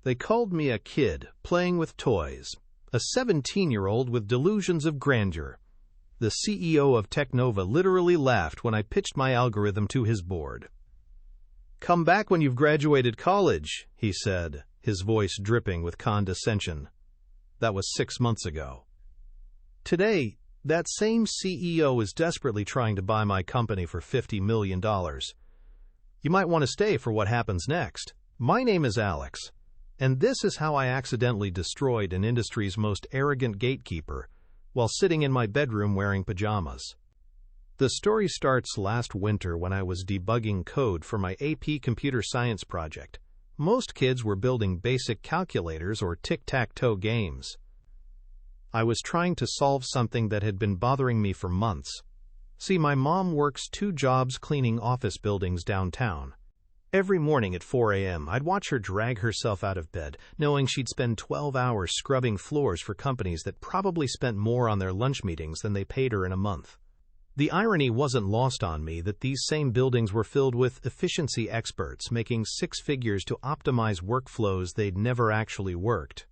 They called me a kid playing with toys, a 17-year-old with delusions of grandeur. The CEO of Technova literally laughed when I pitched my algorithm to his board. "Come back when you've graduated college," he said, his voice dripping with condescension. That was 6 months ago. Today, that same CEO is desperately trying to buy my company for $50 million. You might want to stay for what happens next. My name is Alex, and this is how I accidentally destroyed an industry's most arrogant gatekeeper while sitting in my bedroom wearing pajamas. The story starts last winter when I was debugging code for my AP computer science project. Most kids were building basic calculators or tic-tac-toe games. I was trying to solve something that had been bothering me for months. See, my mom works 2 jobs cleaning office buildings downtown. Every morning at 4 a.m., I'd watch her drag herself out of bed, knowing she'd spend 12 hours scrubbing floors for companies that probably spent more on their lunch meetings than they paid her in a month. The irony wasn't lost on me that these same buildings were filled with efficiency experts making 6 figures to optimize workflows they'd never actually worked.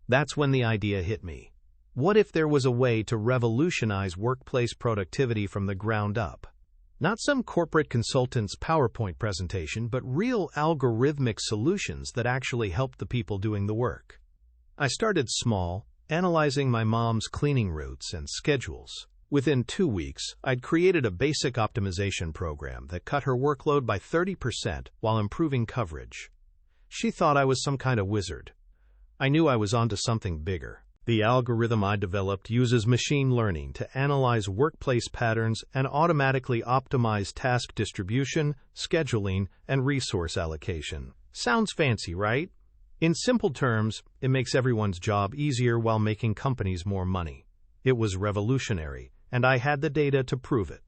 That's when the idea hit me. What if there was a way to revolutionize workplace productivity from the ground up? Not some corporate consultant's PowerPoint presentation, but real algorithmic solutions that actually helped the people doing the work. I started small, analyzing my mom's cleaning routes and schedules. Within 2 weeks, I'd created a basic optimization program that cut her workload by 30% while improving coverage. She thought I was some kind of wizard. I knew I was onto something bigger. The algorithm I developed uses machine learning to analyze workplace patterns and automatically optimize task distribution, scheduling, and resource allocation. Sounds fancy, right? In simple terms, it makes everyone's job easier while making companies more money. It was revolutionary, and I had the data to prove it.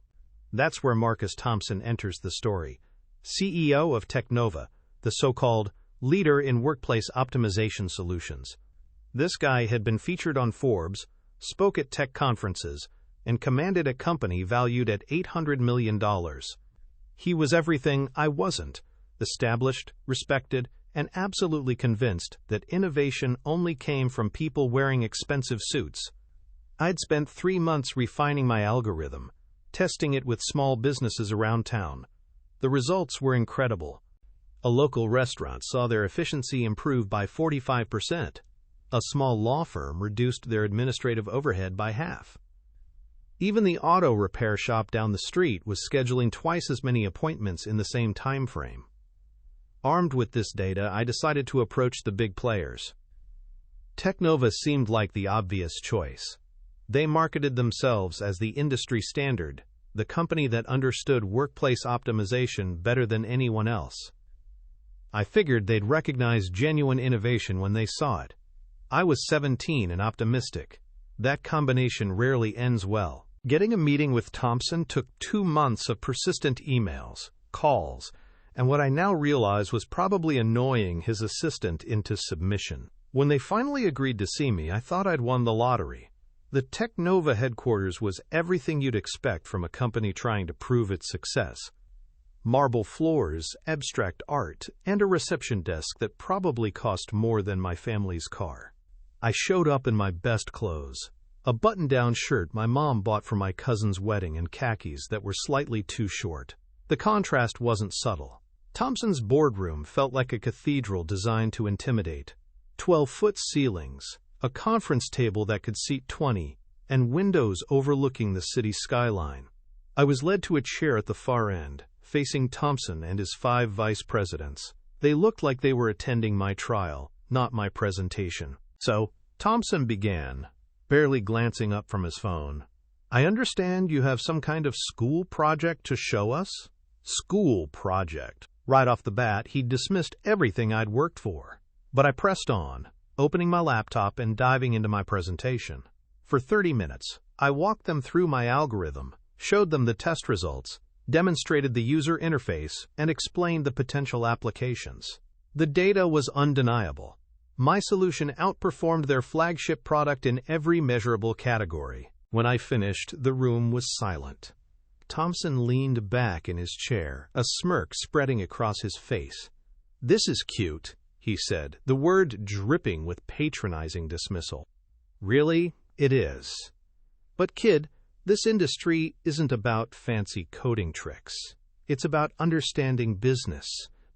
That's where Marcus Thompson enters the story. CEO of Technova, the so-called leader in workplace optimization solutions. This guy had been featured on Forbes, spoke at tech conferences, and commanded a company valued at $800 million. He was everything I wasn't: established, respected, and absolutely convinced that innovation only came from people wearing expensive suits. I'd spent 3 months refining my algorithm, testing it with small businesses around town. The results were incredible. A local restaurant saw their efficiency improve by 45%. A small law firm reduced their administrative overhead by half. Even the auto repair shop down the street was scheduling twice as many appointments in the same time frame. Armed with this data, I decided to approach the big players. Technova seemed like the obvious choice. They marketed themselves as the industry standard, the company that understood workplace optimization better than anyone else. I figured they'd recognize genuine innovation when they saw it. I was 17 and optimistic. That combination rarely ends well. Getting a meeting with Thompson took 2 months of persistent emails, calls, and what I now realize was probably annoying his assistant into submission. When they finally agreed to see me, I thought I'd won the lottery. The Technova headquarters was everything you'd expect from a company trying to prove its success. Marble floors, abstract art, and a reception desk that probably cost more than my family's car. I showed up in my best clothes. A button-down shirt my mom bought for my cousin's wedding and khakis that were slightly too short. The contrast wasn't subtle. Thompson's boardroom felt like a cathedral designed to intimidate. 12-foot ceilings, a conference table that could seat 20, and windows overlooking the city skyline. I was led to a chair at the far end, facing Thompson and his 5 vice presidents. They looked like they were attending my trial, not my presentation. So, Thompson began, barely glancing up from his phone. "I understand you have some kind of school project to show us?" School project. Right off the bat, he'd dismissed everything I'd worked for. But I pressed on, opening my laptop and diving into my presentation. For 30 minutes, I walked them through my algorithm, showed them the test results, demonstrated the user interface, and explained the potential applications. The data was undeniable. My solution outperformed their flagship product in every measurable category. When I finished, the room was silent. Thompson leaned back in his chair, a smirk spreading across his face. "This is cute," he said, the word dripping with patronizing dismissal. Really? It is. But kid, this industry isn't about fancy coding tricks. It's about understanding business,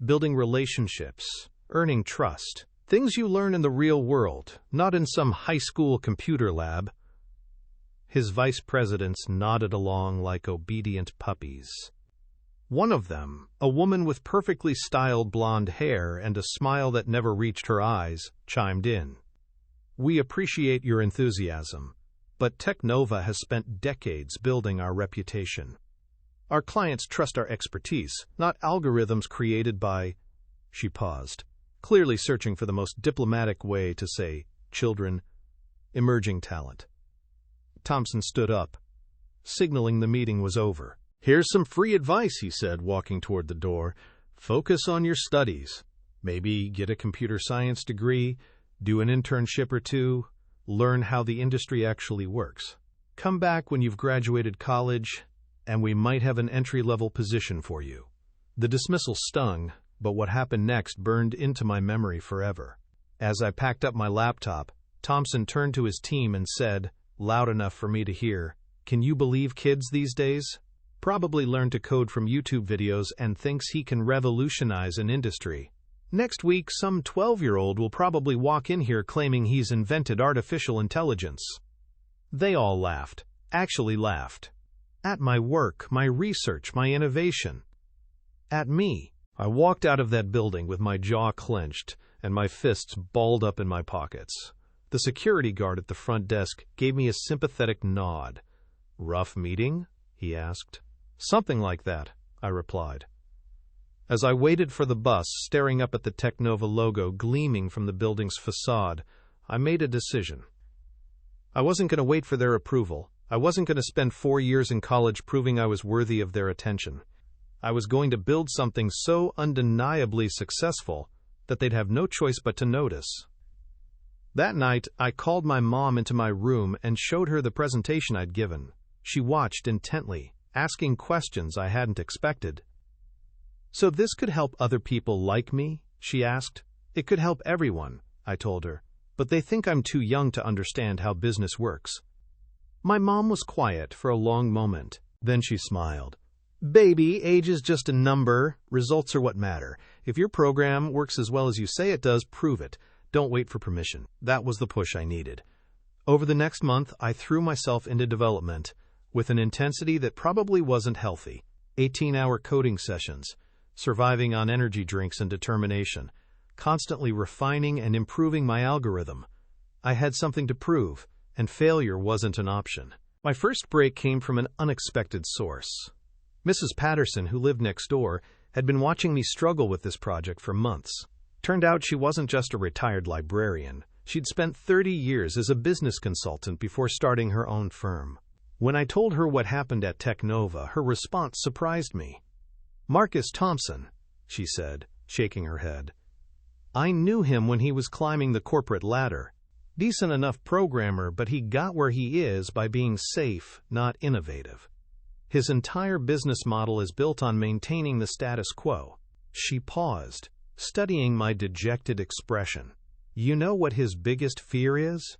building relationships, earning trust. Things you learn in the real world, not in some high school computer lab. His vice presidents nodded along like obedient puppies. One of them, a woman with perfectly styled blonde hair and a smile that never reached her eyes, chimed in. We appreciate your enthusiasm, but Technova has spent decades building our reputation. Our clients trust our expertise, not algorithms created by... She paused, clearly searching for the most diplomatic way to say, children, emerging talent. Thompson stood up, signaling the meeting was over. Here's some free advice, he said, walking toward the door. Focus on your studies. Maybe get a computer science degree, do an internship or two, learn how the industry actually works. Come back when you've graduated college, and we might have an entry-level position for you. The dismissal stung, but what happened next burned into my memory forever. As I packed up my laptop, Thompson turned to his team and said, loud enough for me to hear, "Can you believe kids these days? Probably learn to code from YouTube videos and thinks he can revolutionize an industry. Next week, some 12-year-old will probably walk in here claiming he's invented artificial intelligence." They all laughed, actually laughed. At my work, my research, my innovation. At me. I walked out of that building with my jaw clenched and my fists balled up in my pockets. The security guard at the front desk gave me a sympathetic nod. "Rough meeting?" he asked. "Something like that," I replied. As I waited for the bus, staring up at the Technova logo gleaming from the building's facade, I made a decision. I wasn't going to wait for their approval. I wasn't going to spend 4 years in college proving I was worthy of their attention. I was going to build something so undeniably successful that they'd have no choice but to notice. That night, I called my mom into my room and showed her the presentation I'd given. She watched intently, asking questions I hadn't expected. "So this could help other people like me?" she asked. "It could help everyone," I told her, "but they think I'm too young to understand how business works." My mom was quiet for a long moment. Then she smiled. "Baby, age is just a number. Results are what matter. If your program works as well as you say it does, prove it. Don't wait for permission." That was the push I needed. Over the next month, I threw myself into development with an intensity that probably wasn't healthy. 18-hour coding sessions, surviving on energy drinks and determination, constantly refining and improving my algorithm. I had something to prove, and failure wasn't an option. My first break came from an unexpected source. Mrs. Patterson, who lived next door, had been watching me struggle with this project for months. Turned out she wasn't just a retired librarian. She'd spent 30 years as a business consultant before starting her own firm. When I told her what happened at Technova, her response surprised me. "Marcus Thompson," she said, shaking her head. "I knew him when he was climbing the corporate ladder. Decent enough programmer, but he got where he is by being safe, not innovative. His entire business model is built on maintaining the status quo." She paused, studying my dejected expression. "You know what his biggest fear is?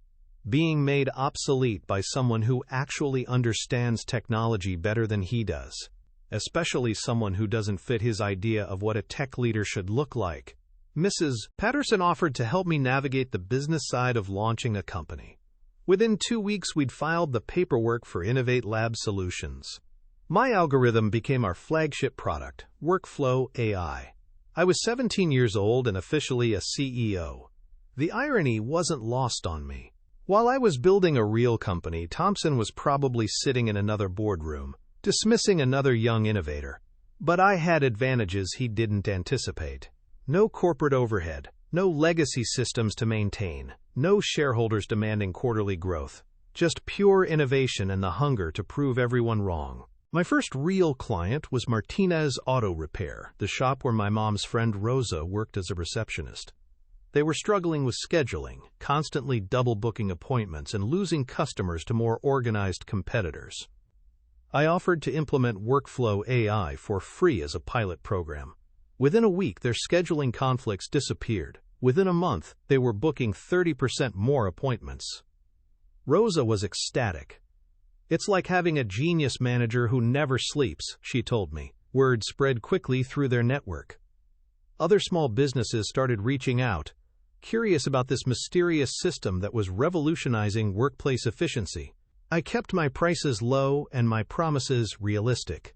Being made obsolete by someone who actually understands technology better than he does, especially someone who doesn't fit his idea of what a tech leader should look like." Mrs. Patterson offered to help me navigate the business side of launching a company. Within 2 weeks, we'd filed the paperwork for Innovate Lab solutions. My algorithm became our flagship product, Workflow AI. I was 17 years old and officially a CEO. The irony wasn't lost on me. While I was building a real company, Thompson was probably sitting in another boardroom, dismissing another young innovator. But I had advantages he didn't anticipate. No corporate overhead, no legacy systems to maintain, no shareholders demanding quarterly growth, just pure innovation and the hunger to prove everyone wrong. My first real client was Martinez Auto Repair, the shop where my mom's friend Rosa worked as a receptionist. They were struggling with scheduling, constantly double-booking appointments, and losing customers to more organized competitors. I offered to implement Workflow AI for free as a pilot program. Within a week, their scheduling conflicts disappeared. Within a month, they were booking 30% more appointments. Rosa was ecstatic. "It's like having a genius manager who never sleeps," she told me. Word spread quickly through their network. Other small businesses started reaching out, curious about this mysterious system that was revolutionizing workplace efficiency. I kept my prices low and my promises realistic.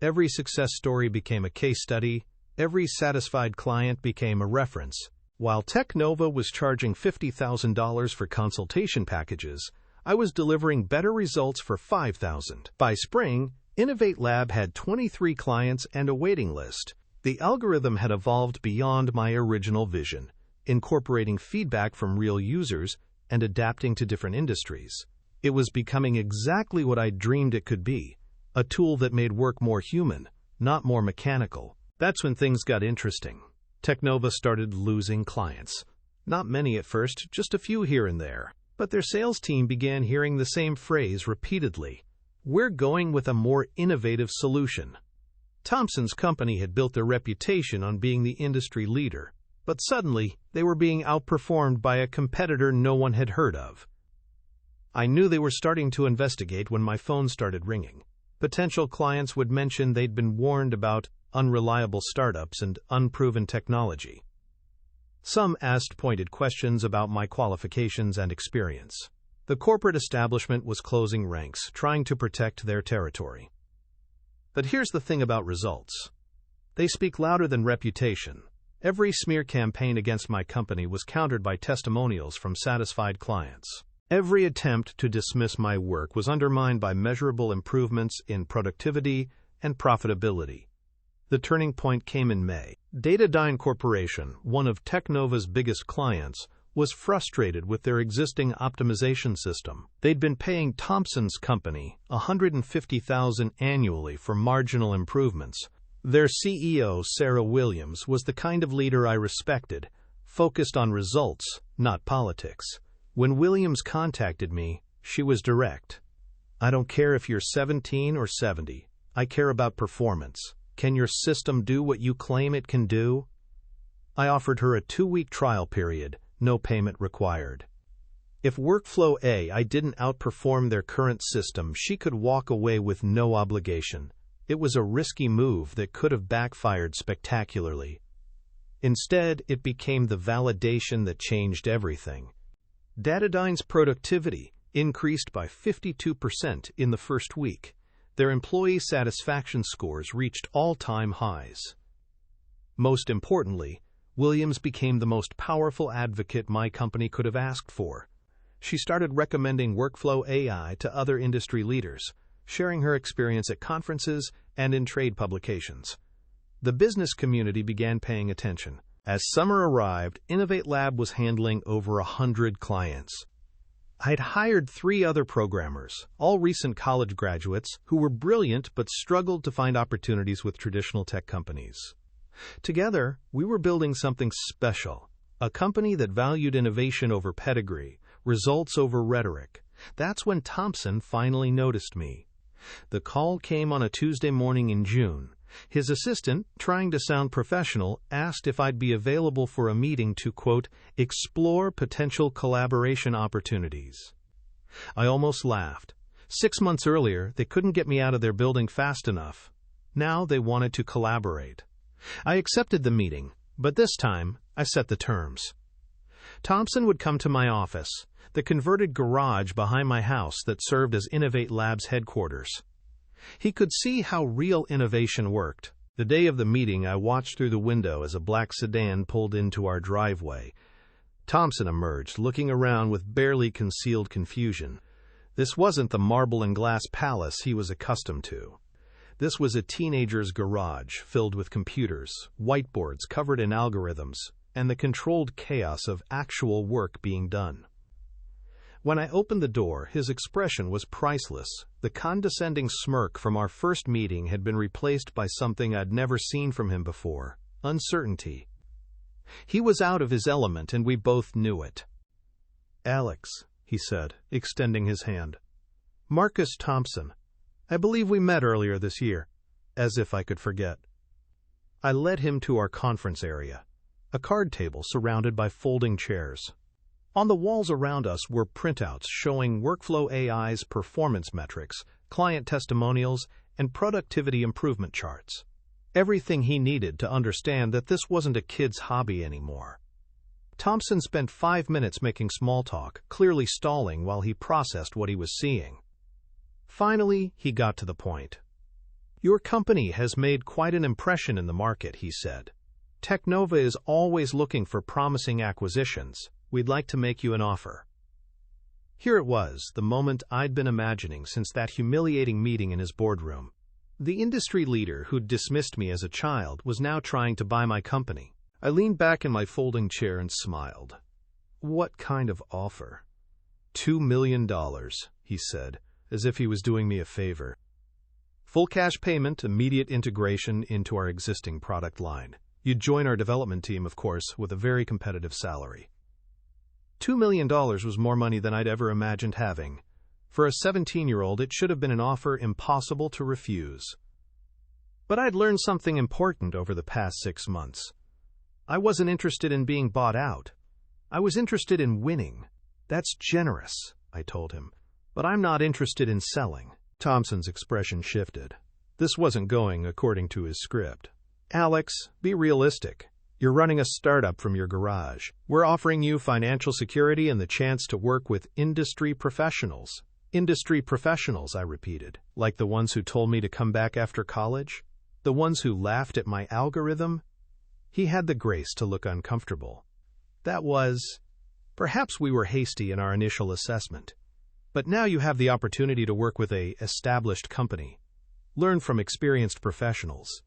Every success story became a case study. Every satisfied client became a reference. While Technova was charging $50,000 for consultation packages, I was delivering better results for $5,000. By spring, Innovate Lab had 23 clients and a waiting list. The algorithm had evolved beyond my original vision, incorporating feedback from real users and adapting to different industries. It was becoming exactly what I dreamed it could be, a tool that made work more human, not more mechanical. That's when things got interesting. Technova started losing clients. Not many at first, just a few here and there. But their sales team began hearing the same phrase repeatedly: "We're going with a more innovative solution." Thompson's company had built their reputation on being the industry leader, but suddenly they were being outperformed by a competitor no one had heard of. I knew they were starting to investigate when my phone started ringing. Potential clients would mention they'd been warned about unreliable startups and unproven technology. Some asked pointed questions about my qualifications and experience. The corporate establishment was closing ranks, trying to protect their territory. But here's the thing about results. They speak louder than reputation. Every smear campaign against my company was countered by testimonials from satisfied clients. Every attempt to dismiss my work was undermined by measurable improvements in productivity and profitability. The turning point came in May. Datadine Corporation, one of Technova's biggest clients, was frustrated with their existing optimization system. They'd been paying Thompson's company $150,000 annually for marginal improvements. Their CEO, Sarah Williams, was the kind of leader I respected, focused on results, not politics. When Williams contacted me, she was direct. "I don't care if you're 17 or 70. I care about performance. Can your system do what you claim it can do?" I offered her a 2-week trial period, no payment required. If Workflow AI didn't outperform their current system, she could walk away with no obligation. It was a risky move that could have backfired spectacularly. Instead, it became the validation that changed everything. Datadine's productivity increased by 52% in the first week. Their employee satisfaction scores reached all-time highs. Most importantly, Williams became the most powerful advocate my company could have asked for. She started recommending Workflow AI to other industry leaders, sharing her experience at conferences and in trade publications. The business community began paying attention. As summer arrived, Innovate Lab was handling over 100 clients. I'd hired 3 other programmers, all recent college graduates, who were brilliant but struggled to find opportunities with traditional tech companies. Together, we were building something special, a company that valued innovation over pedigree, results over rhetoric. That's when Thompson finally noticed me. The call came on a Tuesday morning in June. His assistant, trying to sound professional, asked if I'd be available for a meeting to, quote, explore potential collaboration opportunities. I almost laughed. 6 months earlier, they couldn't get me out of their building fast enough. Now they wanted to collaborate. I accepted the meeting, but this time, I set the terms. Thompson would come to my office, the converted garage behind my house that served as Innovate Lab's headquarters. He could see how real innovation worked. The day of the meeting, I watched through the window as a black sedan pulled into our driveway. Thompson emerged, looking around with barely concealed confusion. This wasn't the marble and glass palace he was accustomed to. This was a teenager's garage filled with computers, whiteboards covered in algorithms, and the controlled chaos of actual work being done. When I opened the door, his expression was priceless. The condescending smirk from our first meeting had been replaced by something I'd never seen from him before: uncertainty. He was out of his element, and we both knew it. "Alex," he said, extending his hand. "Marcus Thompson. I believe we met earlier this year." As if I could forget. I led him to our conference area. a card table surrounded by folding chairs. On the walls around us were printouts showing Workflow AI's performance metrics, client testimonials, and productivity improvement charts. Everything he needed to understand that this wasn't a kid's hobby anymore. Thompson spent 5 minutes making small talk, clearly stalling while he processed what he was seeing. Finally, he got to the point. "Your company has made quite an impression in the market," he said. "Technova is always looking for promising acquisitions. We'd like to make you an offer." Here it was, the moment I'd been imagining since that humiliating meeting in his boardroom. The industry leader who'd dismissed me as a child was now trying to buy my company. I leaned back in my folding chair and smiled. "What kind of offer?" $2 million, he said, as if he was doing me a favor. "Full cash payment, immediate integration into our existing product line. You'd join our development team, of course, with a very competitive salary." $2 million was more money than I'd ever imagined having. For a 17-year-old, it should have been an offer impossible to refuse. But I'd learned something important over the past 6 months. I wasn't interested in being bought out. I was interested in winning. "That's generous," I told him, "but I'm not interested in selling." Thompson's expression shifted. This wasn't going according to his script. "Alex, be realistic. You're running a startup from your garage. We're offering you financial security and the chance to work with industry professionals." "Industry professionals," I repeated, "like the ones who told me to come back after college? The ones who laughed at my algorithm?" He had the grace to look uncomfortable. Perhaps we were hasty in our initial assessment. But now you have the opportunity to work with a established company. Learn from experienced professionals.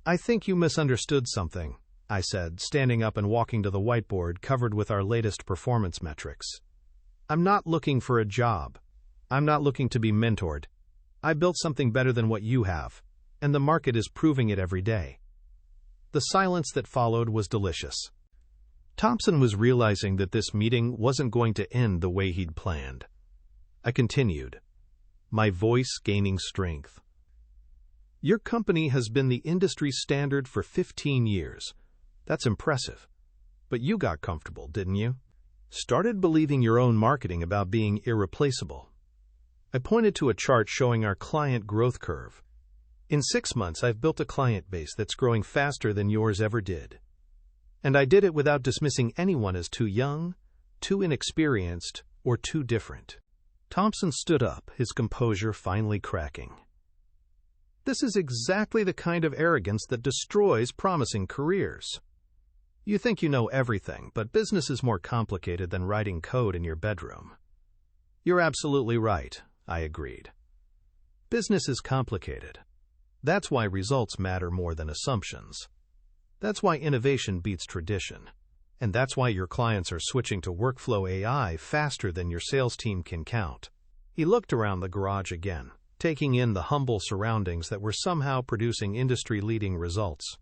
"I think you misunderstood something," I said, standing up and walking to the whiteboard covered with our latest performance metrics. "I'm not looking for a job. I'm not looking to be mentored. I built something better than what you have, and the market is proving it every day." The silence that followed was delicious. Thompson was realizing that this meeting wasn't going to end the way he'd planned. I continued, my voice gaining strength. "Your company has been the industry standard for 15 years. That's impressive. But you got comfortable, didn't you? Started believing your own marketing about being irreplaceable." I pointed to a chart showing our client growth curve. "In 6 months, I've built a client base that's growing faster than yours ever did. And I did it without dismissing anyone as too young, too inexperienced, or too different." Thompson stood up, his composure finally cracking. "This is exactly the kind of arrogance that destroys promising careers. You think you know everything, but business is more complicated than writing code in your bedroom." "You're absolutely right," I agreed. "Business is complicated. That's why results matter more than assumptions. That's why innovation beats tradition. And that's why your clients are switching to Workflow AI faster than your sales team can count." He looked around the garage again, taking in the humble surroundings that were somehow producing industry-leading results.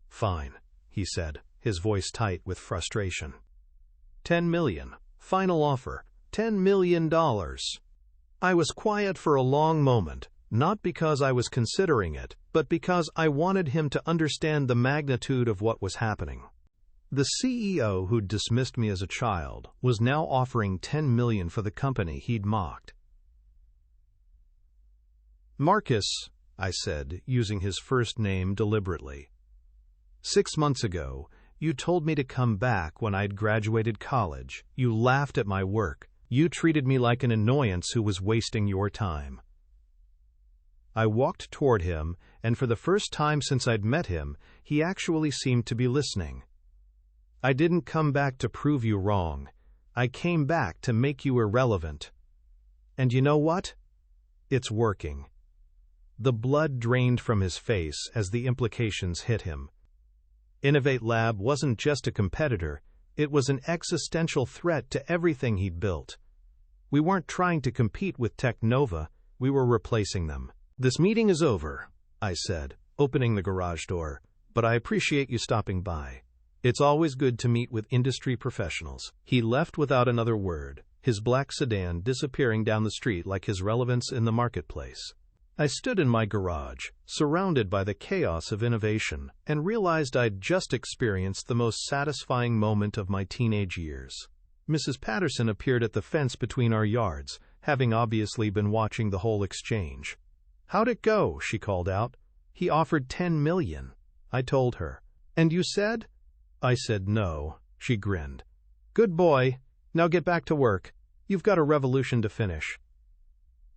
"Fine," he said, his voice tight with frustration. $10 million. Final offer. $10 million. I was quiet for a long moment, not because I was considering it, but because I wanted him to understand the magnitude of what was happening. The CEO who'd dismissed me as a child was now offering $10 million for the company he'd mocked. "Marcus," I said, using his first name deliberately. "6 months ago, you told me to come back when I'd graduated college. You laughed at my work. You treated me like an annoyance who was wasting your time." I walked toward him, and for the first time since I'd met him, he actually seemed to be listening. "I didn't come back to prove you wrong. I came back to make you irrelevant. And you know what? It's working." The blood drained from his face as the implications hit him. Innovate Lab wasn't just a competitor, it was an existential threat to everything he'd built. We weren't trying to compete with Technova, we were replacing them. "This meeting is over," I said, opening the garage door, "but I appreciate you stopping by. It's always good to meet with industry professionals." He left without another word, his black sedan disappearing down the street like his relevance in the marketplace. I stood in my garage, surrounded by the chaos of innovation, and realized I'd just experienced the most satisfying moment of my teenage years. Mrs. Patterson appeared at the fence between our yards, having obviously been watching the whole exchange. "How'd it go?" she called out. "He offered $10 million. I told her. "And you said?" I said no. She grinned. "Good boy. Now get back to work. You've got a revolution to finish."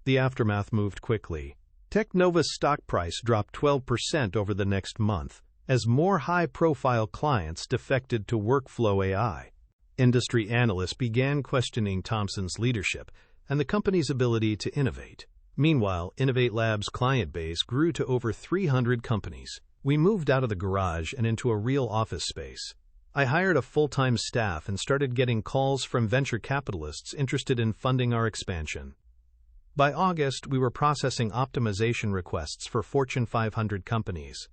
The aftermath moved quickly. Technova's stock price dropped 12% over the next month, as more high-profile clients defected to workflow AI. Industry analysts began questioning Thomson's leadership and the company's ability to innovate. Meanwhile, Innovate Lab's client base grew to over 300 companies. We moved out of the garage and into a real office space. I hired a full-time staff and started getting calls from venture capitalists interested in funding our expansion. By August, we were processing optimization requests for Fortune 500 companies.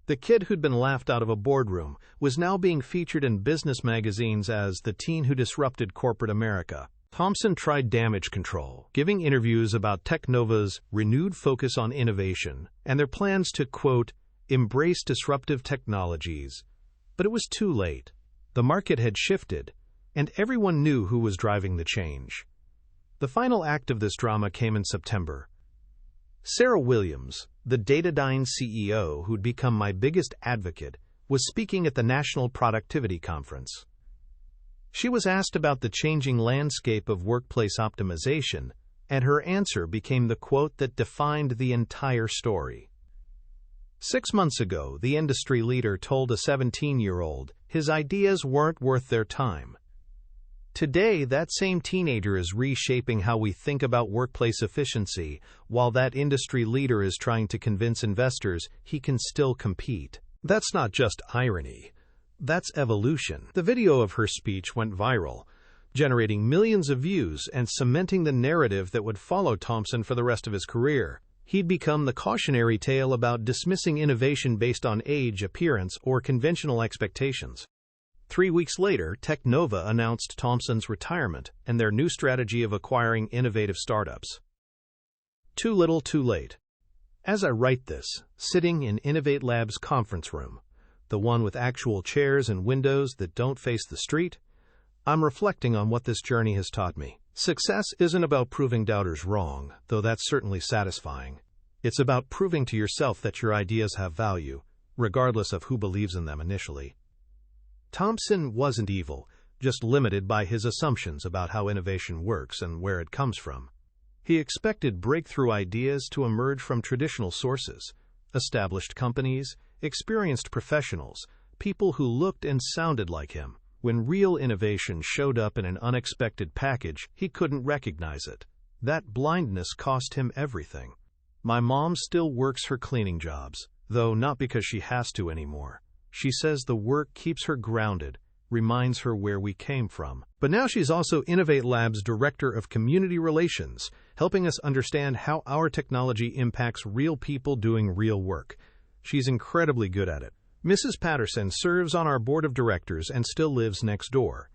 The kid who'd been laughed out of a boardroom was now being featured in business magazines as the teen who disrupted corporate America. Thomson tried damage control, giving interviews about Technova's renewed focus on innovation and their plans to, quote, embrace disruptive technologies. But it was too late. The market had shifted, and everyone knew who was driving the change. The final act of this drama came in September. Sarah Williams, the Datadine CEO who'd become my biggest advocate, was speaking at the National Productivity Conference. She was asked about the changing landscape of workplace optimization, and her answer became the quote that defined the entire story. 6 months ago, the industry leader told a 17-year-old his ideas weren't worth their time. Today, that same teenager is reshaping how we think about workplace efficiency, while that industry leader is trying to convince investors he can still compete. That's not just irony. That's evolution. The video of her speech went viral, generating millions of views and cementing the narrative that would follow Thomson for the rest of his career. He'd become the cautionary tale about dismissing innovation based on age, appearance, or conventional expectations. 3 weeks later, Technova announced Thomson's retirement and their new strategy of acquiring innovative startups. Too little, too late. As I write this, sitting in Innovate Lab's conference room, the one with actual chairs and windows that don't face the street, I'm reflecting on what this journey has taught me. Success isn't about proving doubters wrong, though that's certainly satisfying. It's about proving to yourself that your ideas have value, regardless of who believes in them initially. Thomson wasn't evil, just limited by his assumptions about how innovation works and where it comes from. He expected breakthrough ideas to emerge from traditional sources, established companies, experienced professionals, people who looked and sounded like him. When real innovation showed up in an unexpected package, he couldn't recognize it. That blindness cost him everything. My mom still works her cleaning jobs, though not because she has to anymore. She says the work keeps her grounded, reminds her where we came from. But now she's also Innovate Lab's Director of Community Relations, helping us understand how our technology impacts real people doing real work. She's incredibly good at it. Mrs. Patterson serves on our board of directors and still lives next door.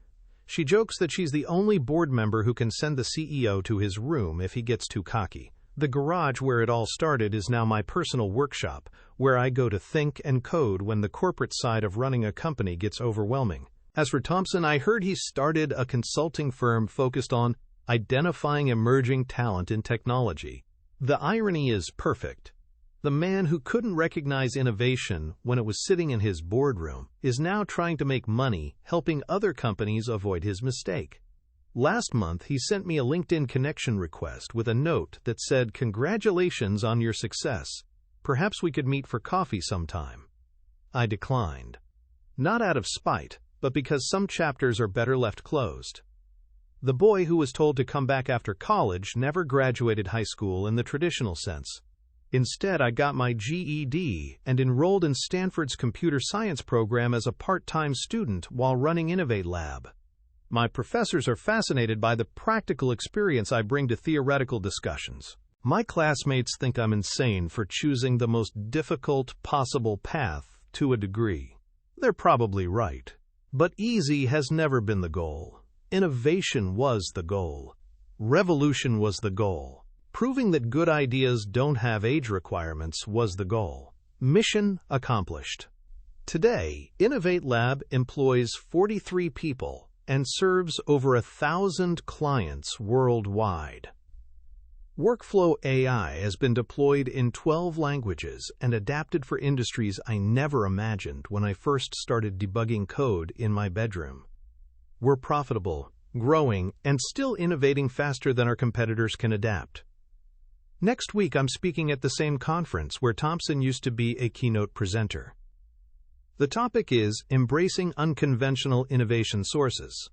She jokes that she's the only board member who can send the CEO to his room if he gets too cocky. The garage where it all started is now my personal workshop, where I go to think and code when the corporate side of running a company gets overwhelming. As for Thomson, I heard he started a consulting firm focused on identifying emerging talent in technology. The irony is perfect. The man who couldn't recognize innovation when it was sitting in his boardroom is now trying to make money helping other companies avoid his mistake. Last month, he sent me a LinkedIn connection request with a note that said, "Congratulations on your success. Perhaps we could meet for coffee sometime." I declined. Not out of spite, but because some chapters are better left closed. The boy who was told to come back after college never graduated high school in the traditional sense. Instead, I got my GED and enrolled in Stanford's computer science program as a part-time student while running Innovate Lab. My professors are fascinated by the practical experience I bring to theoretical discussions. My classmates think I'm insane for choosing the most difficult possible path to a degree. They're probably right. But easy has never been the goal. Innovation was the goal. Revolution was the goal. Proving that good ideas don't have age requirements was the goal. Mission accomplished. Today, Innovate Lab employs 43 people and serves over 1,000 clients worldwide. Workflow AI has been deployed in 12 languages and adapted for industries I never imagined when I first started debugging code in my bedroom. We're profitable, growing, and still innovating faster than our competitors can adapt. Next week, I'm speaking at the same conference where Thompson used to be a keynote presenter. The topic is embracing unconventional innovation sources.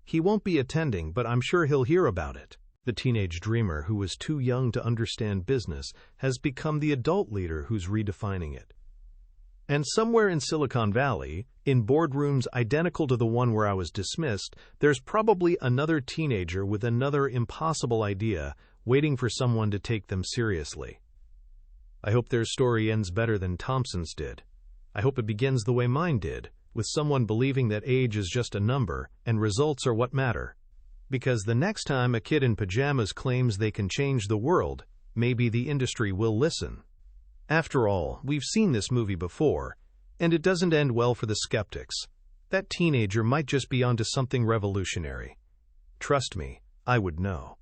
He won't be attending, but I'm sure he'll hear about it. The teenage dreamer who was too young to understand business has become the adult leader who's redefining it. And somewhere in Silicon Valley, in boardrooms identical to the one where I was dismissed, there's probably another teenager with another impossible idea waiting for someone to take them seriously. I hope their story ends better than Thompson's did. I hope it begins the way mine did, with someone believing that age is just a number and results are what matter. Because the next time a kid in pajamas claims they can change the world, maybe the industry will listen. After all, we've seen this movie before, and it doesn't end well for the skeptics. That teenager might just be onto something revolutionary. Trust me, I would know.